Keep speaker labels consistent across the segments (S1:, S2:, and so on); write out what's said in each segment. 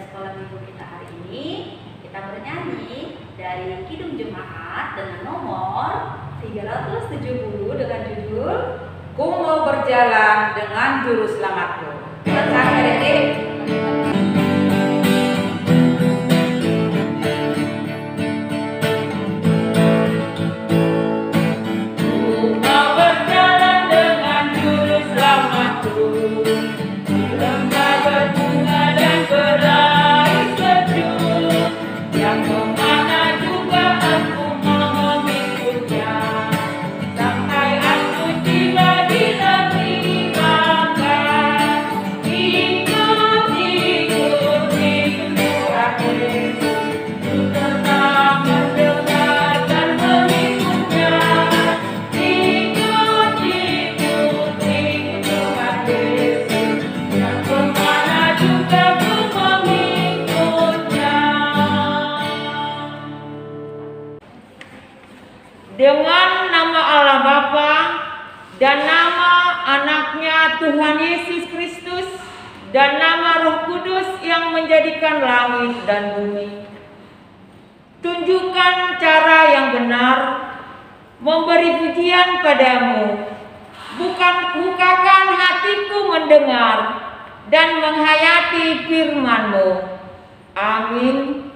S1: sekolah minggu kita hari ini, kita bernyanyi dari Kidung Jemaat dengan nomor 370 dengan judul Ku Mau Berjalan Dengan Juru Selamatku. Sampai detik.
S2: Dengan nama Allah Bapa dan nama Anaknya Tuhan Yesus Kristus dan nama Roh Kudus yang menjadikan langit dan bumi. Tunjukkan cara yang benar, memberi pujian padamu. Bukakan hatiku mendengar dan menghayati firman-Mu. Amin.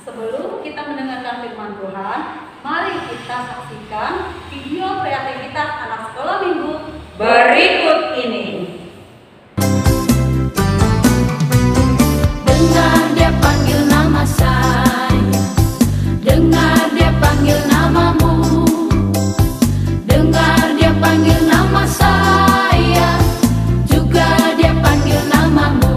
S1: Sebelum kita mendengarkan firman Tuhan, mari kita saksikan video kreativitas anak sekolah minggu berikut ini.
S3: Dengar dia panggil nama saya, dengar dia panggil namamu, dengar dia panggil nama saya, juga dia panggil namamu.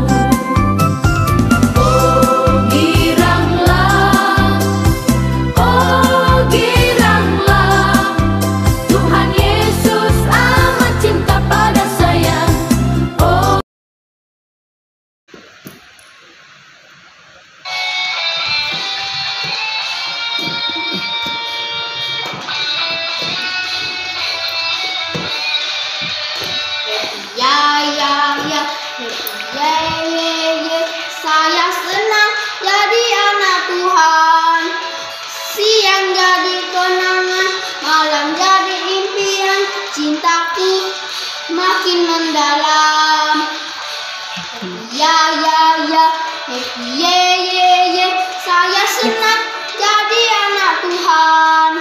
S3: Saya senang jadi anak Tuhan. Siang jadi kenangan, malam jadi impian. Cintaku makin mendalam. Saya senang jadi anak Tuhan.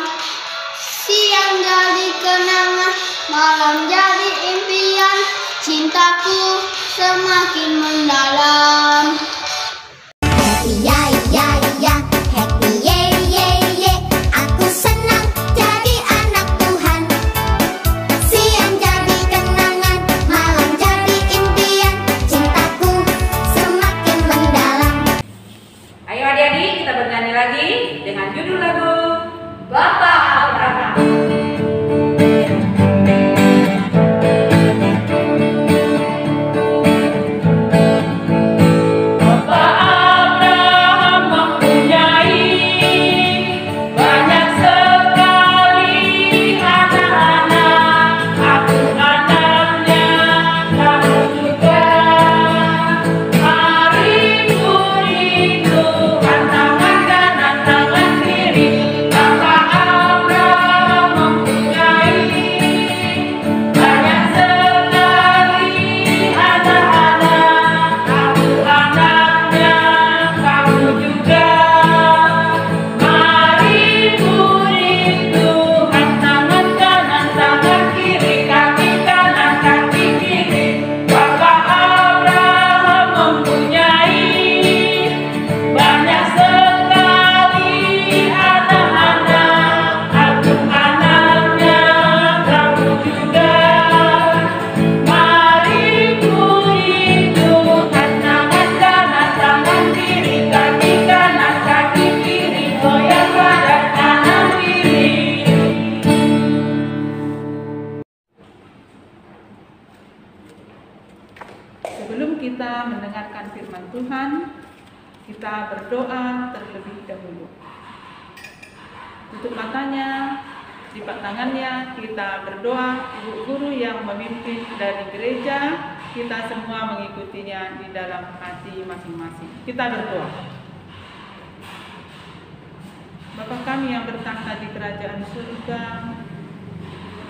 S3: Siang jadi kenangan, malam jadi impian. Cintaku semakin mendalam. Happy happy aku senang jadi anak Tuhan. Siang jadi kenangan, malam jadi impian. Cintaku semakin mendalam.
S1: Ayo adik-adik, kita bernyanyi lagi dengan judul lagu Bapak Abraham.
S4: Sebelum kita mendengarkan firman Tuhan, kita berdoa terlebih dahulu. Tutup matanya, lipat tangannya, kita berdoa. Ibu guru yang memimpin dari gereja, kita semua mengikutinya di dalam hati masing-masing. Kita berdoa. Bapa kami yang bertahta di kerajaan surga,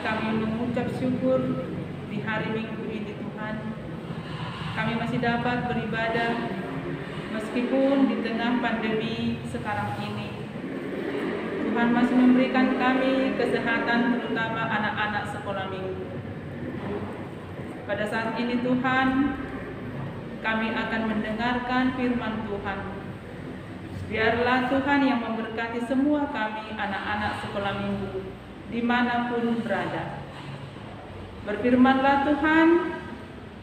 S4: kami mengucap syukur di hari Minggu ini Tuhan. Kami masih dapat beribadah meskipun di tengah pandemi sekarang ini. Tuhan masih memberikan kami kesehatan, terutama anak-anak sekolah minggu. Pada saat ini Tuhan, kami akan mendengarkan firman Tuhan. Biarlah Tuhan yang memberkati semua kami anak-anak sekolah minggu dimanapun berada. Berfirmanlah Tuhan,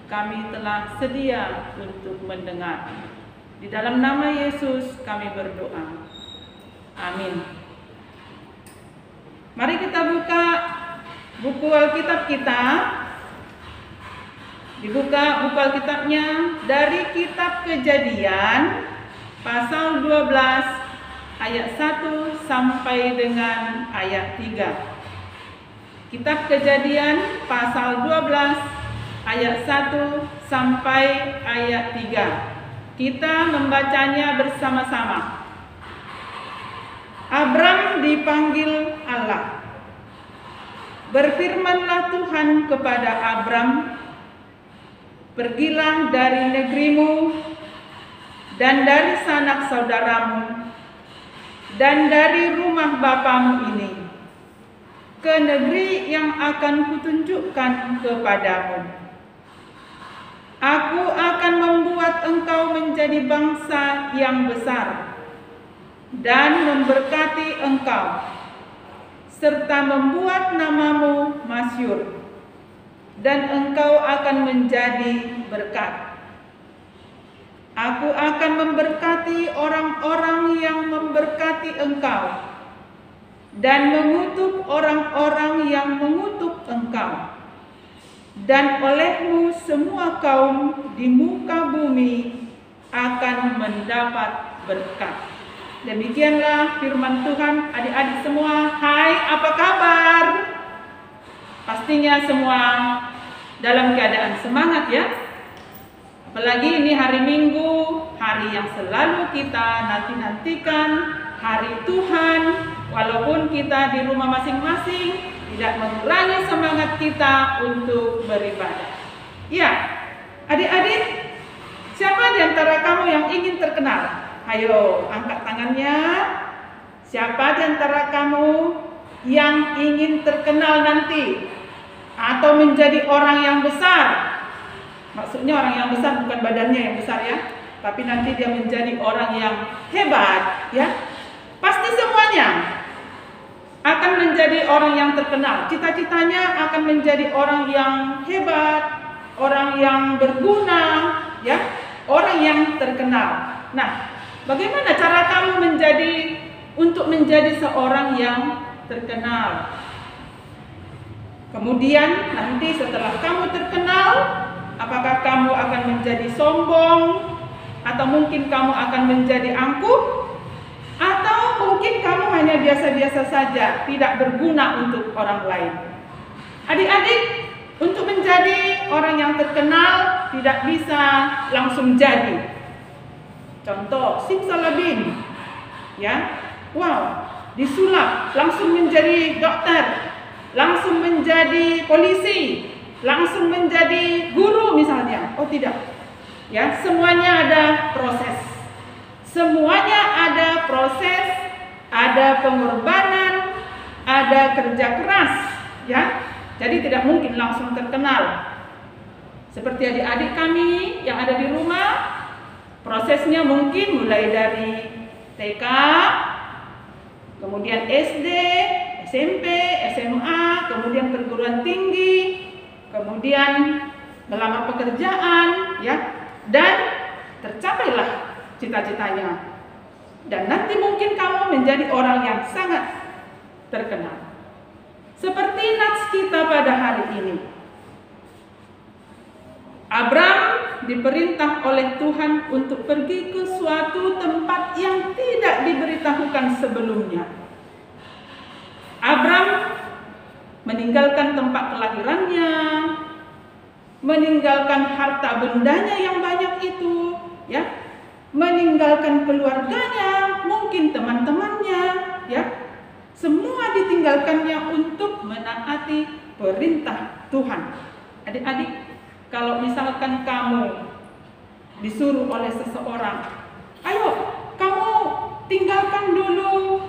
S4: kami telah sedia untuk mendengar. Di dalam nama Yesus kami berdoa. Amin. Mari kita buka buku Alkitab kita. Dibuka buku Alkitabnya dari kitab Kejadian pasal 12 ayat 1 sampai dengan ayat 3. Kitab Kejadian pasal 12 ayat 1 sampai ayat 3. Kita membacanya bersama-sama. Abram dipanggil Allah. Berfirmanlah Tuhan kepada Abram, pergilah dari negerimu dan dari sanak saudaramu dan dari rumah bapamu ini ke negeri yang akan kutunjukkan kepadamu. Aku akan membuat engkau menjadi bangsa yang besar dan memberkati engkau, serta membuat namamu masyhur, dan engkau akan menjadi berkat. Aku akan memberkati orang-orang yang memberkati engkau, dan mengutuk orang-orang yang mengutuk engkau. Dan olehmu semua kaum di muka bumi akan mendapat berkat. Demikianlah firman Tuhan. Adik-adik semua, hai, apa kabar? Pastinya semua dalam keadaan semangat ya. Apalagi ini hari Minggu, hari yang selalu kita nanti-nantikan, hari Tuhan. Walaupun kita di rumah masing-masing, tidak mengurangi semangat kita untuk beribadah. Ya, adik-adik, siapa di antara kamu yang ingin terkenal? Ayo, angkat tangannya. Siapa di antara kamu yang ingin terkenal nanti? Atau menjadi orang yang besar? Maksudnya orang yang besar bukan badannya yang besar ya, tapi nanti dia menjadi orang yang hebat ya. Pasti semuanya akan menjadi orang yang terkenal. Cita-citanya akan menjadi orang yang hebat, orang yang berguna ya, orang yang terkenal. Nah, bagaimana cara kamu untuk menjadi seorang yang terkenal? Kemudian nanti setelah kamu terkenal, apakah kamu akan menjadi sombong? Atau mungkin kamu akan menjadi angkuh? Atau mungkin kamu hanya biasa-biasa saja, tidak berguna untuk orang lain? Adik-adik, untuk menjadi orang yang terkenal tidak bisa langsung jadi. Contoh, simsalabim, ya, wow, disulap, langsung menjadi dokter, langsung menjadi polisi, langsung menjadi guru misalnya. Oh tidak, ya, semuanya ada proses. Semuanya ada proses, ada pengorbanan, ada kerja keras, ya. Jadi tidak mungkin langsung terkenal. Seperti adik-adik kami yang ada di rumah, prosesnya mungkin mulai dari TK, kemudian SD, SMP, SMA, kemudian perguruan tinggi, kemudian melamar pekerjaan, ya, dan tercapailah cita-citanya. Dan nanti mungkin kamu menjadi orang yang sangat terkenal. Seperti nats kita pada hari ini. Abram diperintah oleh Tuhan untuk pergi ke suatu tempat yang tidak diberitahukan sebelumnya. Abram meninggalkan tempat kelahirannya, meninggalkan harta bendanya yang banyak itu, ya, meninggalkan keluarganya, mungkin teman-temannya, ya, semua ditinggalkannya untuk menaati perintah Tuhan. Adik-adik, kalau misalkan kamu disuruh oleh seseorang, ayo kamu tinggalkan dulu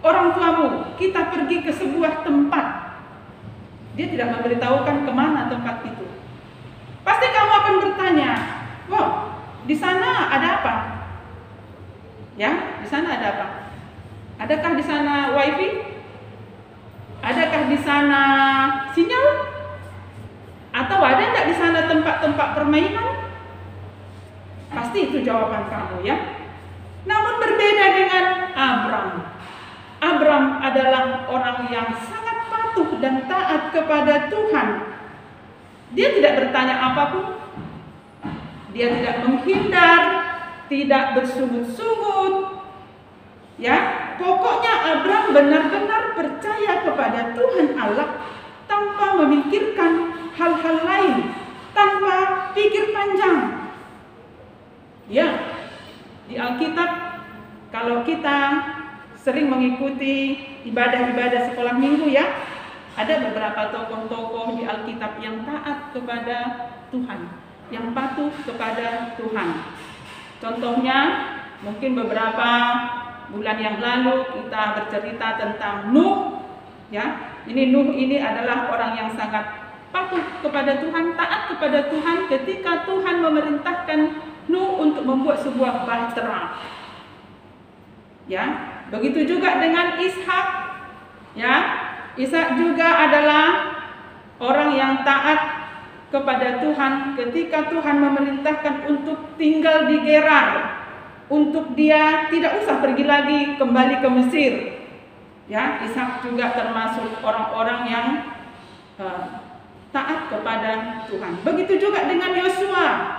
S4: orang tuamu, kita pergi ke sebuah tempat. Dia tidak memberitahukan kemana tempat itu. Pasti kamu akan bertanya, wow, di sana ada apa? Ya, di sana ada apa? Adakah di sana wifi? Adakah di sana sinyal? Atau ada enggak di sana tempat-tempat permainan? Pasti itu jawaban kamu, ya. Namun berbeda dengan Abram. Abram adalah orang yang sangat patuh dan taat kepada Tuhan. Dia tidak bertanya apapun. Dia tidak menghindar, tidak bersungut-sungut. Ya, pokoknya Abram benar-benar percaya kepada Tuhan Allah tanpa memikirkan hal-hal lain, tanpa pikir panjang. Ya, di Alkitab kalau kita sering mengikuti ibadah-ibadah sekolah minggu, ya, ada beberapa tokoh-tokoh di Alkitab yang taat kepada Tuhan, yang patuh kepada Tuhan. Contohnya, mungkin beberapa bulan yang lalu kita bercerita tentang Nuh, ya. Ini Nuh ini adalah orang yang sangat patuh kepada Tuhan, taat kepada Tuhan ketika Tuhan memerintahkan Nuh untuk membuat sebuah bahtera. Ya, begitu juga dengan Ishak. Ya, Ishak juga adalah orang yang taat kepada Tuhan ketika Tuhan memerintahkan untuk tinggal di Gerar, untuk dia tidak usah pergi lagi kembali ke Mesir. Ya, Ishak juga termasuk orang-orang yang taat kepada Tuhan. Begitu juga dengan Yosua.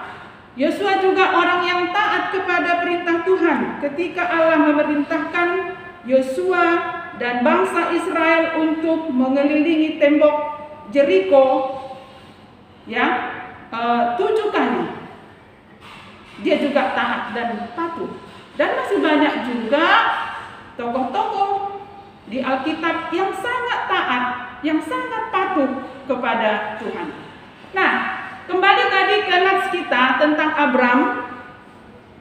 S4: Yosua juga orang yang taat kepada perintah Tuhan ketika Allah memerintahkan Yosua dan bangsa Israel untuk mengelilingi tembok Jeriko, ya, 7 kali. Dia juga taat dan patuh. Dan masih banyak juga tokoh-tokoh di Alkitab yang sangat taat, yang sangat patuh kepada Tuhan. Nah, kembali tadi ke nats kita tentang Abram.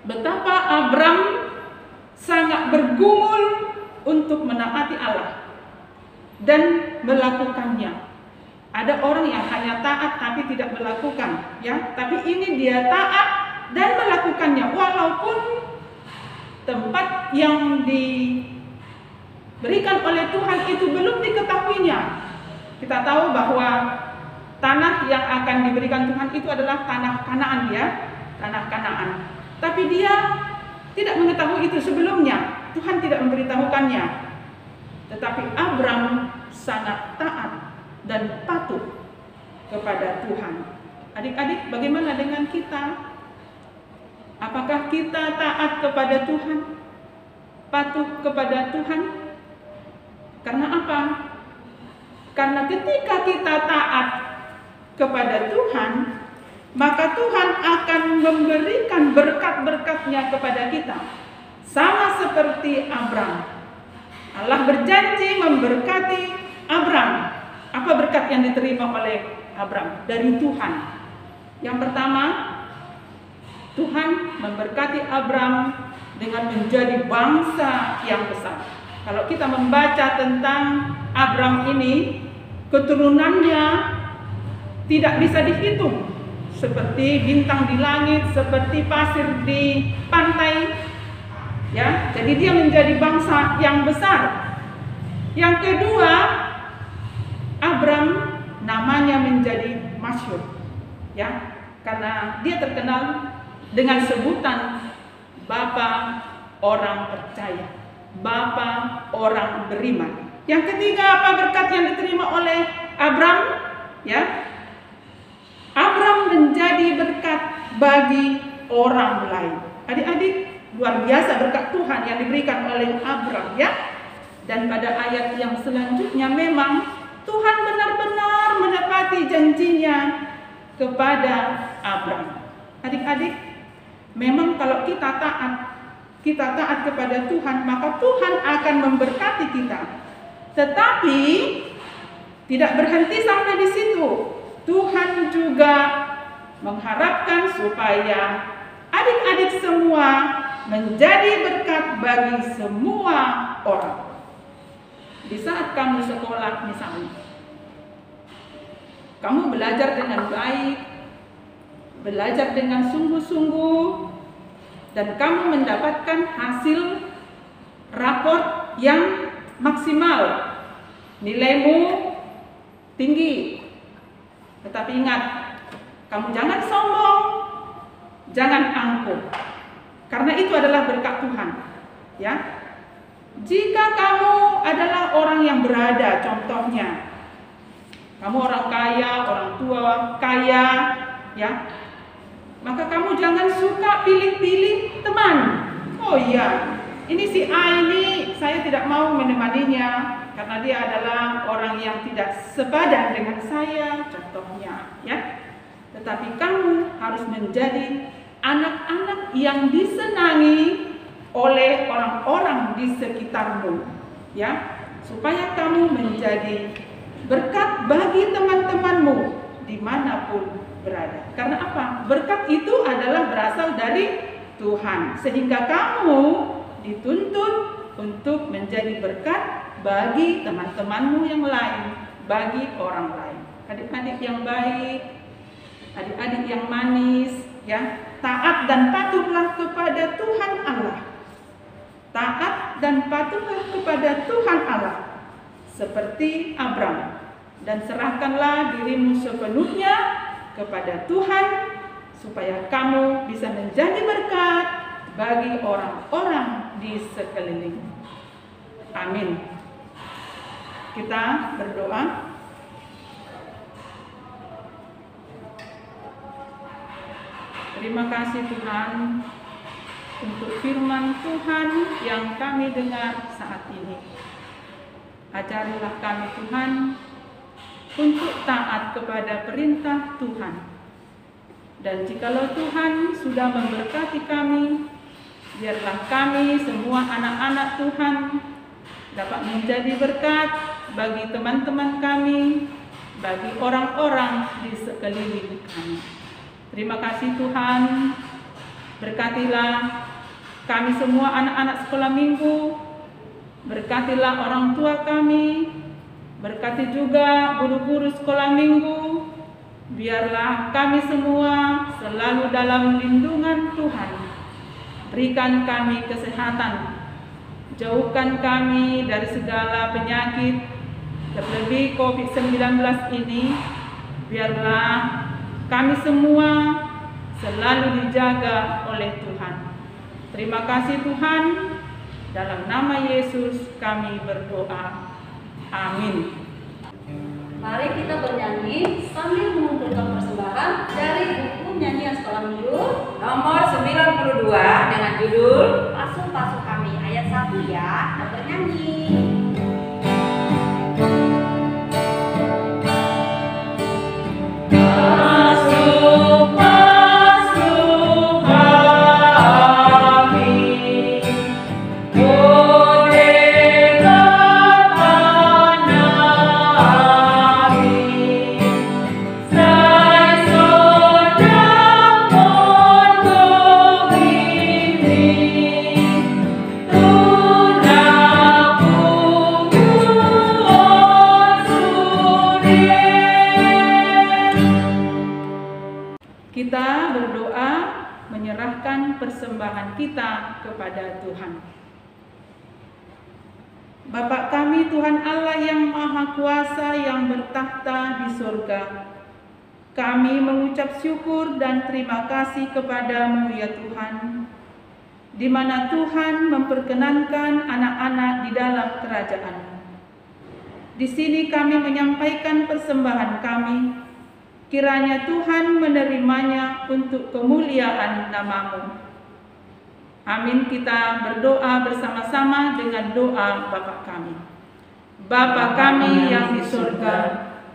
S4: Betapa Abram sangat bergumul untuk menaati Allah dan melakukannya. Ada orang yang hanya taat tapi tidak melakukan, ya. Tapi ini dia taat dan melakukannya walaupun tempat yang diberikan oleh Tuhan itu belum diketahuinya. Kita tahu bahwa tanah yang akan diberikan Tuhan itu adalah tanah Kanaan, ya, tanah Kanaan. Tapi dia tidak mengetahui itu sebelumnya. Tuhan tidak memberitahukannya. Tetapi Abram sangat taat dan patuh kepada Tuhan. Adik-adik, bagaimana dengan kita? Apakah kita taat kepada Tuhan? Patuh kepada Tuhan? Karena apa? Karena ketika kita taat kepada Tuhan, maka Tuhan akan memberikan berkat-berkat-Nya kepada kita. Sama seperti Abram. Allah berjanji memberkati Abram. Apa berkat yang diterima oleh Abram? Dari Tuhan. Yang pertama, Tuhan memberkati Abram dengan menjadi bangsa yang besar. Kalau kita membaca tentang Abram ini, keturunannya tidak bisa dihitung, seperti bintang di langit, seperti pasir di pantai, ya. Jadi dia menjadi bangsa yang besar. Yang kedua, Abram namanya menjadi masyhur, ya, karena dia terkenal dengan sebutan Bapa orang percaya, Bapa orang beriman. Yang ketiga, apa berkat yang diterima oleh Abram? Ya, Abram menjadi berkat bagi orang lain. Adik-adik, luar biasa berkat Tuhan yang diberikan oleh Abram, ya. Dan pada ayat yang selanjutnya memang Tuhan benar menepati janjinya kepada Abraham. Adik-adik, memang kalau kita taat kepada Tuhan, maka Tuhan akan memberkati kita. Tetapi tidak berhenti sampai di situ. Tuhan juga mengharapkan supaya adik-adik semua menjadi berkat bagi semua orang. Di saat kamu sekolah misalnya, kamu belajar dengan baik, belajar dengan sungguh-sungguh, dan kamu mendapatkan hasil raport yang maksimal, nilaimu tinggi. Tetapi ingat, kamu jangan sombong, jangan angkuh, karena itu adalah berkat Tuhan. Ya, jika kamu adalah orang yang berada, contohnya, kamu orang kaya, orang tua kaya, ya, maka kamu jangan suka pilih-pilih teman. Oh iya, ini si A ini saya tidak mau menemaninya karena dia adalah orang yang tidak sepadan dengan saya, contohnya, ya. Tetapi kamu harus menjadi anak-anak yang disenangi oleh orang-orang di sekitarmu, ya, supaya kamu menjadi berkat bagi teman-temanmu dimanapun berada. Karena apa? Berkat itu adalah berasal dari Tuhan, sehingga kamu dituntut untuk menjadi berkat bagi teman-temanmu yang lain, bagi orang lain. Adik-adik yang baik, adik-adik yang manis, ya, taat dan patuhlah kepada Tuhan Allah. Taat dan patuhlah kepada Tuhan Allah seperti Abraham, dan serahkanlah dirimu sepenuhnya kepada Tuhan supaya kamu bisa menjadi berkat bagi orang-orang di sekeliling. Amin. Kita berdoa. Terima kasih Tuhan untuk firman Tuhan yang kami dengar saat ini. Ajarilah kami Tuhan untuk taat kepada perintah Tuhan. Dan jikalau Tuhan sudah memberkati kami, biarlah kami semua anak-anak Tuhan dapat menjadi berkat bagi teman-teman kami, bagi orang-orang di sekeliling kami. Terima kasih Tuhan, berkatilah kami semua anak-anak sekolah minggu, berkatilah orang tua kami, berkati juga guru-guru sekolah minggu. Biarlah kami semua selalu dalam lindungan Tuhan. Berikan kami kesehatan, jauhkan kami dari segala penyakit, terlebih COVID-19 ini. Biarlah kami semua selalu dijaga oleh Tuhan. Terima kasih Tuhan, dalam nama Yesus kami berdoa. Amin.
S1: Mari kita bernyanyi sambil mengumpulkan persembahan dari buku nyanyian sekolah minggu nomor 92 dengan judul Pasuh-Pasuh Kami, ayat 1 ya. Kita bernyanyi.
S4: Kita berdoa menyerahkan persembahan kita kepada Tuhan. Bapa kami Tuhan Allah yang Maha Kuasa yang bertahta di surga, kami mengucap syukur dan terima kasih kepada-Mu ya Tuhan, di mana Tuhan memperkenankan anak-anak di dalam kerajaan-Mu. Di sini kami menyampaikan persembahan kami. Kiranya Tuhan menerimanya untuk kemuliaan nama-Mu. Amin. Kita berdoa bersama-sama dengan doa Bapa kami. Bapa kami yang di surga,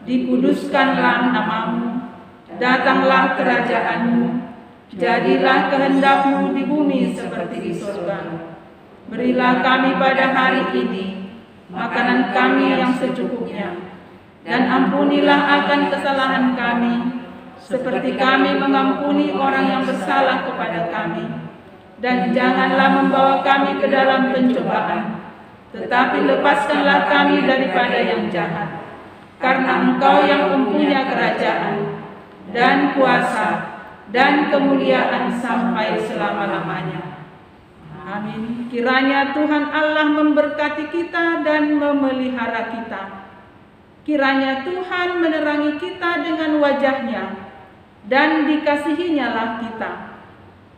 S4: dikuduskanlah namamu, datanglah kerajaanmu, jadilah kehendak-Mu di bumi seperti di surga. Berilah kami pada hari ini makanan kami yang secukupnya, dan ampunilah akan kesalahan kami, seperti kami mengampuni orang yang bersalah kepada kami. Dan janganlah membawa kami ke dalam pencobaan, tetapi lepaskanlah kami daripada yang jahat. Karena Engkau yang mempunyai kerajaan, dan kuasa, dan kemuliaan sampai selama-lamanya. Amin. Kiranya Tuhan Allah memberkati kita dan memelihara kita. Kiranya Tuhan menerangi kita dengan wajah-Nya, dan dikasihinyalah kita.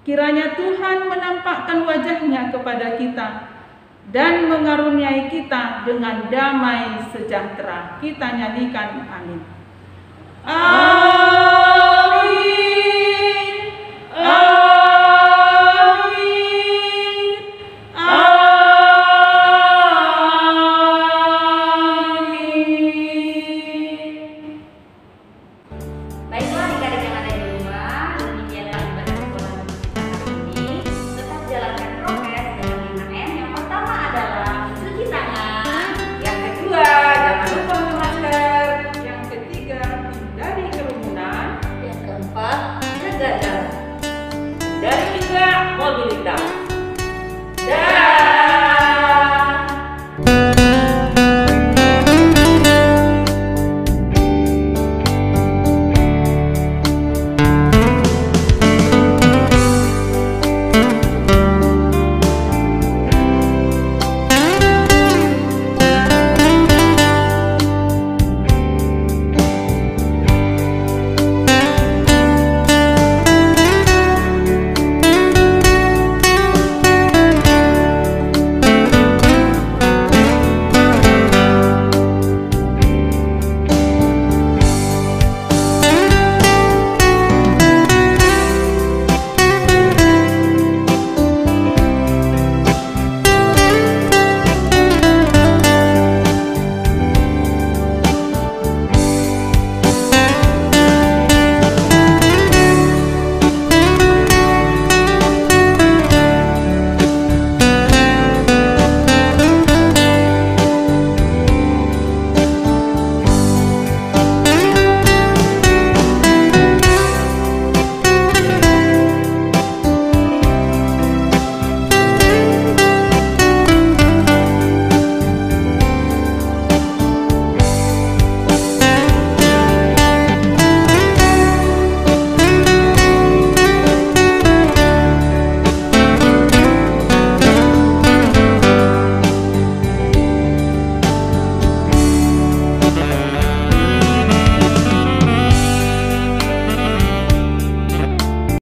S4: Kiranya Tuhan menampakkan wajah-Nya kepada kita, dan mengaruniai kita dengan damai sejahtera. Kita nyanyikan amin. Amin.